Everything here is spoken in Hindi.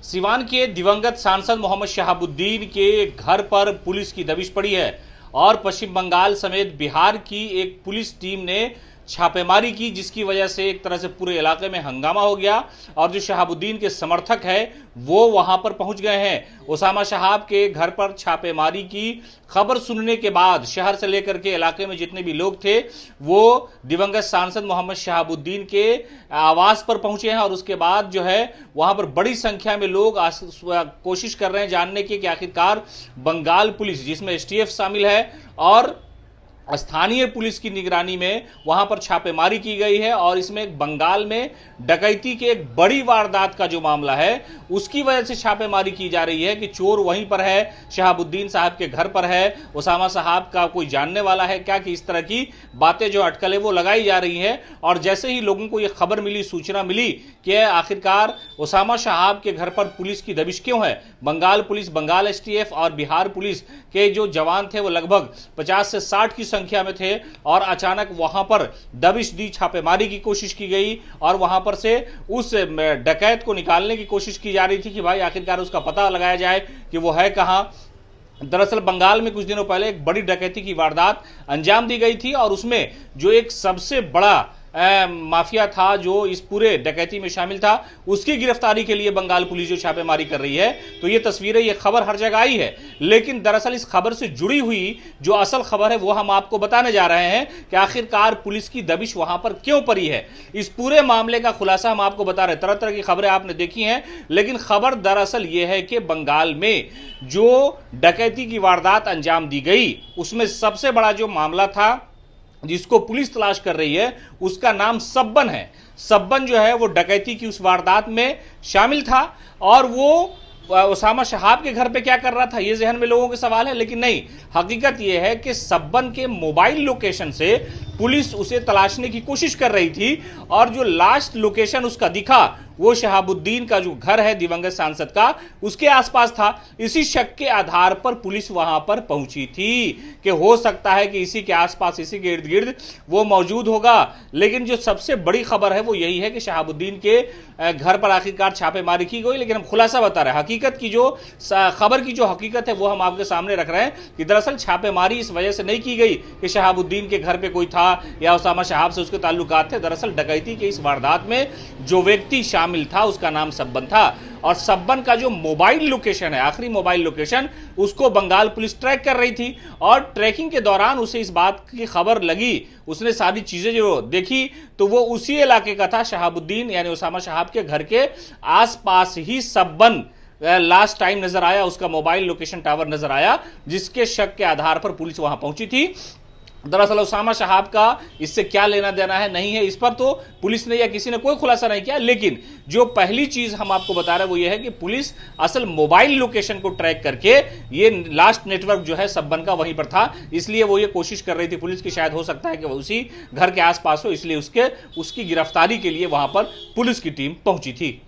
सिवान के दिवंगत सांसद मोहम्मद शहाबुद्दीन के घर पर पुलिस की दबिश पड़ी है और पश्चिम बंगाल समेत बिहार की एक पुलिस टीम ने छापेमारी की, जिसकी वजह से एक तरह से पूरे इलाके में हंगामा हो गया और जो शहाबुद्दीन के समर्थक हैं वो वहां पर पहुंच गए हैं। ओसामा शहाब के घर पर छापेमारी की खबर सुनने के बाद शहर से लेकर के इलाके में जितने भी लोग थे वो दिवंगत सांसद मोहम्मद शहाबुद्दीन के आवास पर पहुंचे हैं और उसके बाद जो है वहां पर बड़ी संख्या में लोग कोशिश कर रहे हैं जानने की कि आखिरकार बंगाल पुलिस, जिसमें एसटीएफ शामिल है और स्थानीय पुलिस की निगरानी में वहां पर छापेमारी की गई है और इसमें बंगाल में डकैती के एक बड़ी वारदात का जो मामला है उसकी वजह से छापेमारी की जा रही है कि चोर वहीं पर है, शहाबुद्दीन साहब के घर पर है, ओसामा साहब का कोई जानने वाला है क्या, कि इस तरह की बातें जो अटकलें वो लगाई जा रही है। और जैसे ही लोगों को यह खबर मिली, सूचना मिली कि आखिरकार ओसामा साहब के घर पर पुलिस की दबिश क्यों है, बंगाल पुलिस, बंगाल एसटीएफ और बिहार पुलिस के जो जवान थे वो लगभग 50 से 60 की संख्या में थे और अचानक वहां पर दबिश दी, छापेमारी की कोशिश की गई और वहां पर से उस डकैत को निकालने की कोशिश की जा रही थी कि भाई आखिरकार उसका पता लगाया जाए कि वो है कहां। दरअसल बंगाल में कुछ दिनों पहले एक बड़ी डकैती की वारदात अंजाम दी गई थी और उसमें जो एक सबसे बड़ा माफिया था जो इस पूरे डकैती में शामिल था, उसकी गिरफ्तारी के लिए बंगाल पुलिस जो छापेमारी कर रही है। तो ये तस्वीरें, ये खबर हर जगह आई है, लेकिन दरअसल इस खबर से जुड़ी हुई जो असल खबर है वो हम आपको बताने जा रहे हैं कि आखिरकार पुलिस की दबिश वहां पर क्यों पड़ी है। इस पूरे मामले का खुलासा हम आपको बता रहे हैं। तरह तरह की खबरें आपने देखी हैं, लेकिन खबर दरअसल ये है कि बंगाल में जो डकैती की वारदात अंजाम दी गई उसमें सबसे बड़ा जो मामला था जिसको पुलिस तलाश कर रही है उसका नाम सब्बन है। सब्बन जो है वो डकैती की उस वारदात में शामिल था और वो ओसामा शहाब के घर पे क्या कर रहा था, ये जहन में लोगों के सवाल है। लेकिन नहीं, हकीकत ये है कि सब्बन के मोबाइल लोकेशन से पुलिस उसे तलाशने की कोशिश कर रही थी और जो लास्ट लोकेशन उसका दिखा वो शहाबुद्दीन का जो घर है दिवंगत सांसद का, उसके आसपास था। इसी शक के आधार पर पुलिस वहां पर पहुंची थी कि हो सकता है कि इसी के आसपास, इसी के इर्द गिर्द वो मौजूद होगा। लेकिन जो सबसे बड़ी खबर है वो यही है कि शहाबुद्दीन के घर पर आखिरकार छापेमारी की गई। लेकिन हम खुलासा बता रहे हैं, हकीकत की जो खबर की जो हकीकत है वो हम आपके सामने रख रहे हैं कि दरअसल छापेमारी इस वजह से नहीं की गई कि शहाबुद्दीन के घर पे कोई था या ओसामा शहाब से उसके ताल्लुकात थे। दरअसल डकैती के इस वारदात में जो व्यक्ति शामिल था उसका नाम सब्बन था और सब्बन का जो मोबाइल लोकेशन है, आखिरी मोबाइल लोकेशन, उसको बंगाल पुलिस ट्रैक कर रही थी और ट्रैकिंग के दौरान उसे इस बात की खबर लगी, उसने सारी चीजें जो देखी तो वो उसी इलाके का था। शहाबुद्दीन यानी ओसामा शहाब के घर के आसपास ही सब्बन लास्ट टाइम नजर आया, उसका मोबाइल लोकेशन टावर नजर आया, जिसके शक के आधार पर पुलिस वहां पहुंची थी। दरअसल ओसामा शहाब का इससे क्या लेना देना है नहीं है, इस पर तो पुलिस ने या किसी ने कोई खुलासा नहीं किया। लेकिन जो पहली चीज हम आपको बता रहे हैं वो ये है कि पुलिस असल मोबाइल लोकेशन को ट्रैक करके, ये लास्ट नेटवर्क जो है सब्बन का वहीं पर था, इसलिए वो ये कोशिश कर रही थी पुलिस की, शायद हो सकता है कि वो उसी घर के आसपास हो, इसलिए उसकी गिरफ्तारी के लिए वहां पर पुलिस की टीम पहुंची थी।